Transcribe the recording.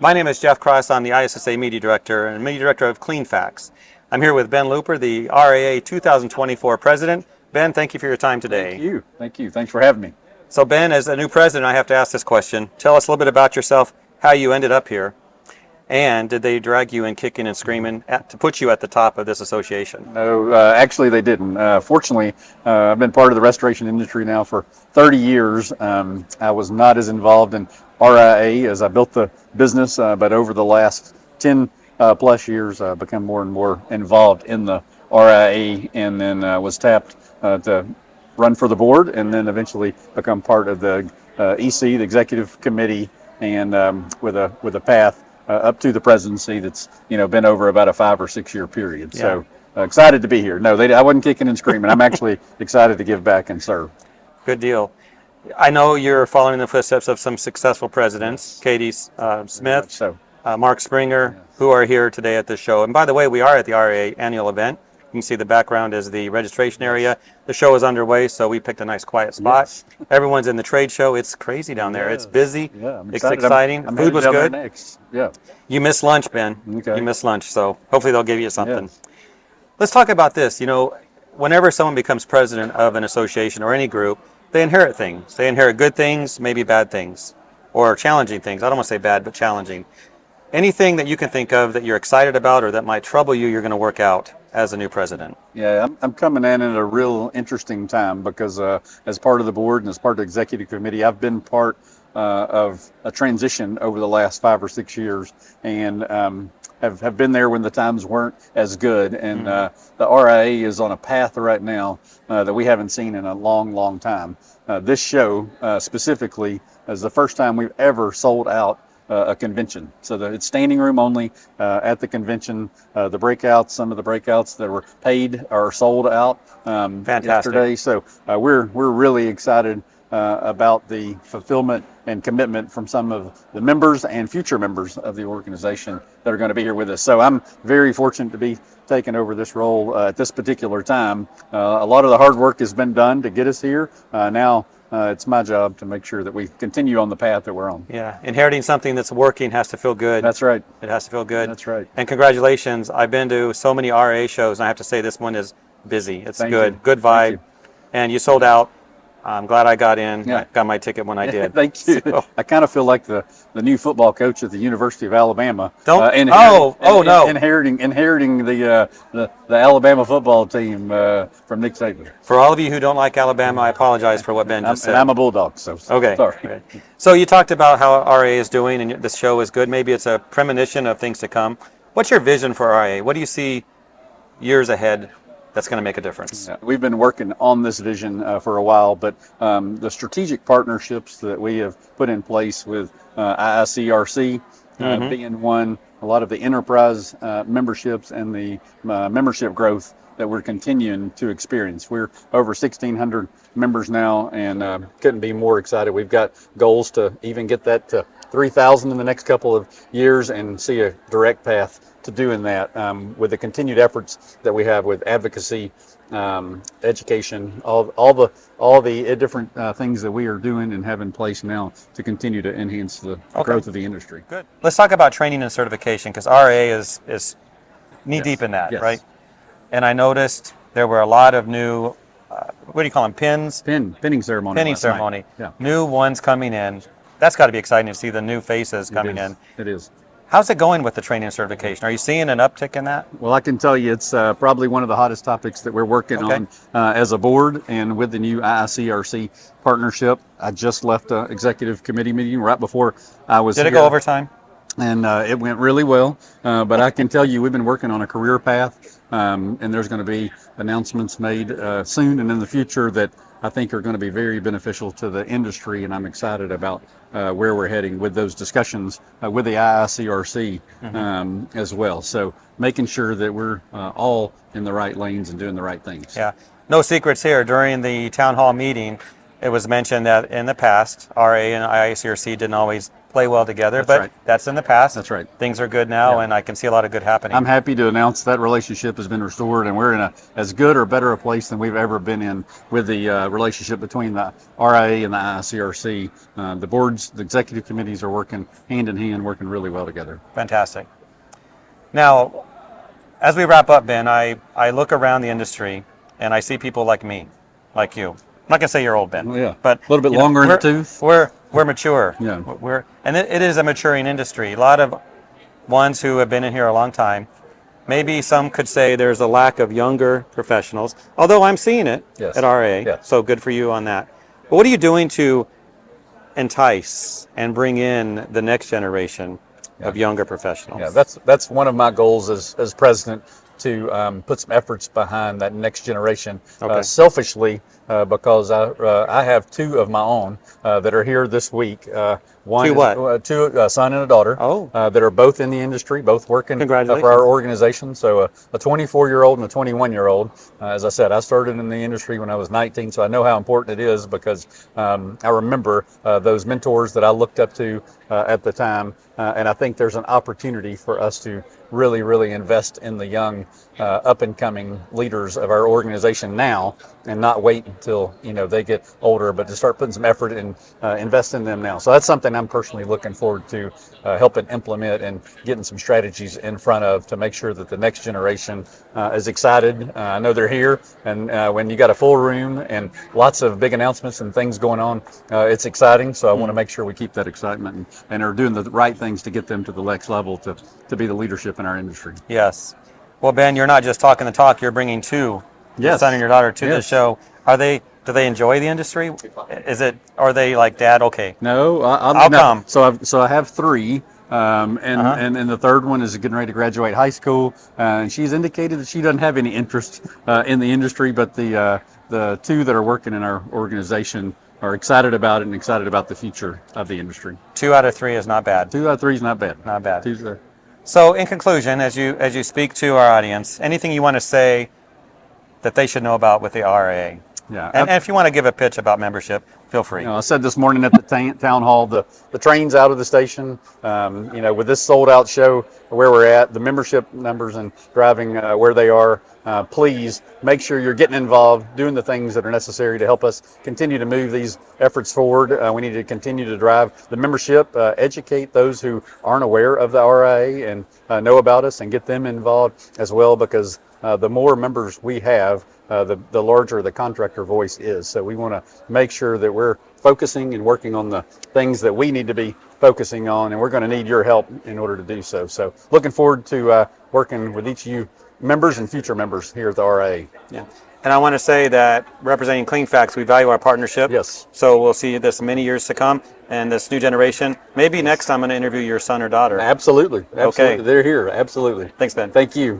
My name is Jeff Cross. I'm the ISSA Media Director and Media Director of Clean Facts. I'm here with Ben Looper, the RIA 2024 President. Ben, thank you for your time today. Thank you. Thank you. Thanks for having me. So Ben, as a new president, I have to ask this question. Tell us a little bit about yourself, how you ended up here, and did they drag you in kicking and screaming to put you at the top of this association? No, actually they didn't. Fortunately, I've been part of the restoration industry now for 30 years. I was not as involved in RIA as I built the business, but over the last 10 plus years, I've become more and more involved in the RIA, and then was tapped to run for the board, and then eventually become part of the EC, the executive committee, and with a path up to the presidency that's been over about a 5 or 6 year period. Yeah. So excited to be here. No, I wasn't kicking and screaming. I'm actually excited to give back and serve. Good deal. I know you're following the footsteps of some successful presidents, Katie Smith, Mark Springer, who are here today at this show. And by the way, we are at the RIA annual event. You can see the background is the registration area. The show is underway, so we picked a nice quiet spot. Yes. Everyone's in the trade show. It's crazy down there. It's busy. Yeah, it's exciting. I'm Food was good. Next. Yeah. You missed lunch, Ben. Okay. You missed lunch, so hopefully they'll give you something. Yes. Let's talk about this. Whenever someone becomes president of an association or any group, they inherit things. They inherit good things, maybe bad things, or challenging things. I don't want to say bad, but challenging. Anything that you can think of that you're excited about or that might trouble you, you're going to work out as a new president? Yeah, I'm coming in at a real interesting time because as part of the board and as part of the executive committee, I've been part of a transition over the last 5 or 6 years, and have been there when the times weren't as good. And the RIA is on a path right now that we haven't seen in a long, long time. This show specifically is the first time we've ever sold out a convention. So it's standing room only at the convention. The breakouts, some of the breakouts that were paid are sold out yesterday. So we're really excited about the fulfillment and commitment from some of the members and future members of the organization that are going to be here with us. So I'm very fortunate to be taking over this role at this particular time. A lot of the hard work has been done to get us here. Now it's my job to make sure that we continue on the path that we're on. Yeah, inheriting something that's working has to feel good. That's right. It has to feel good. That's right. And congratulations. I've been to so many RIA shows, and I have to say this one is busy. It's Thank good. you. Good vibe. You. And you sold out. I'm glad I got in. Yeah. Got my ticket when I did. Thank you. So, I kind of feel like the new football coach at the University of Alabama. Inheriting the Alabama football team from Nick Saban. For all of you who don't like Alabama, I apologize for what Ben just said. And I'm a Bulldog, so okay. Sorry. Okay. So you talked about how RIA is doing, and this show is good. Maybe it's a premonition of things to come. What's your vision for RIA? What do you see years ahead that's going to make a difference? Yeah, we've been working on this vision for a while, but the strategic partnerships that we have put in place with IICRC being one, a lot of the enterprise memberships and the membership growth that we're continuing to experience. We're over 1,600 members now, and couldn't be more excited. We've got goals to even get that to 3,000 in the next couple of years and see a direct path to doing that with the continued efforts that we have with advocacy, education, all the different things that we are doing and have in place now to continue to enhance the growth of the industry. Good. Let's talk about training and certification, because RIA is knee deep in that, right? And I noticed there were a lot of new, what do you call them, pins? Pinning ceremony. Pinning ceremony. Yeah. New ones coming in. That's got to be exciting to see the new faces coming in. It is. How's it going with the training and certification? Are you seeing an uptick in that? Well, I can tell you it's probably one of the hottest topics that we're working on as a board, and with the new IICRC partnership. I just left an executive committee meeting right before I was here. Did it go overtime? And it went really well, but I can tell you we've been working on a career path, and there's going to be announcements made soon and in the future that I think are going to be very beneficial to the industry, and I'm excited about where we're heading with those discussions with the IICRC as well. So making sure that we're all in the right lanes and doing the right things. Yeah, no secrets here. During the town hall meeting, it was mentioned that in the past, RA and IICRC didn't always play well together. That's But right. that's in the past. That's right. Things are good now, Yeah. and I can see a lot of good happening. I'm happy to announce that relationship has been restored, and we're in as good or better a place than we've ever been in with the relationship between the RIA and the IICRC. The boards, the executive committees are working hand in hand, working really well together. Fantastic. Now, as we wrap up, Ben, I look around the industry and I see people like me, like you. I'm not gonna say you're old, Ben. Well, yeah, but a little bit you know, longer in the we're- tooth. We're mature. Yeah. And it is a maturing industry. A lot of ones who have been in here a long time. Maybe some could say there's a lack of younger professionals, although I'm seeing it Yes. at RA. Yes. So good for you on that. But what are you doing to entice and bring in the next generation of younger professionals? Yeah, that's one of my goals as president, to put some efforts behind that next generation. Okay. Selfishly, because I have two of my own that are here this week. One Two is, what? two a son and a daughter. Oh. That are both in the industry, both working Congratulations. for our organization. So a 24-year-old and a 21-year-old. As I said, I started in the industry when I was 19, so I know how important it is, because I remember those mentors that I looked up to at the time, and I think there's an opportunity for us to really invest in the young up and coming leaders of our organization now, and not wait until they get older, but to start putting some effort and invest in them now. So that's something I'm personally looking forward to helping implement and getting some strategies in front of, to make sure that the next generation is excited. I know they're here, and when you got a full room and lots of big announcements and things going on, it's exciting. So I want to make sure we keep that excitement and are doing the right things to get them to the next level, to be the leadership in our industry. Yes. Well, Ben, you're not just talking the talk, you're bringing your Yes. son and your daughter to the Yes. show. Do they enjoy the industry? Are they like, Dad, okay, No, I'll come. So I have three, and the third one is getting ready to graduate high school, and she's indicated that she doesn't have any interest in the industry, but the two that are working in our organization are excited about it and excited about the future of the industry. 2 out of 3 is not bad. 2 out of 3 is not bad. Not bad. Two's there. So in conclusion, as you speak to our audience, anything you want to say that they should know about with the RIA? Yeah. And if you want to give a pitch about membership, feel free. I said this morning at the town hall, the train's out of the station. With this sold out show where we're at, the membership numbers and driving where they are, please make sure you're getting involved, doing the things that are necessary to help us continue to move these efforts forward. We need to continue to drive the membership, educate those who aren't aware of the RIA and know about us, and get them involved as well, because the more members we have, the larger the contractor voice is. So we want to make sure that we're focusing and working on the things that we need to be focusing on, and we're going to need your help in order to do so. So looking forward to working with each of you members and future members here at the RIA. Yeah. And I want to say that representing CleanFacts, we value our partnership. Yes. So we'll see this many years to come, and this new generation. Maybe next time I'm going to interview your son or daughter. Absolutely. Okay. They're here. Absolutely. Thanks, Ben. Thank you.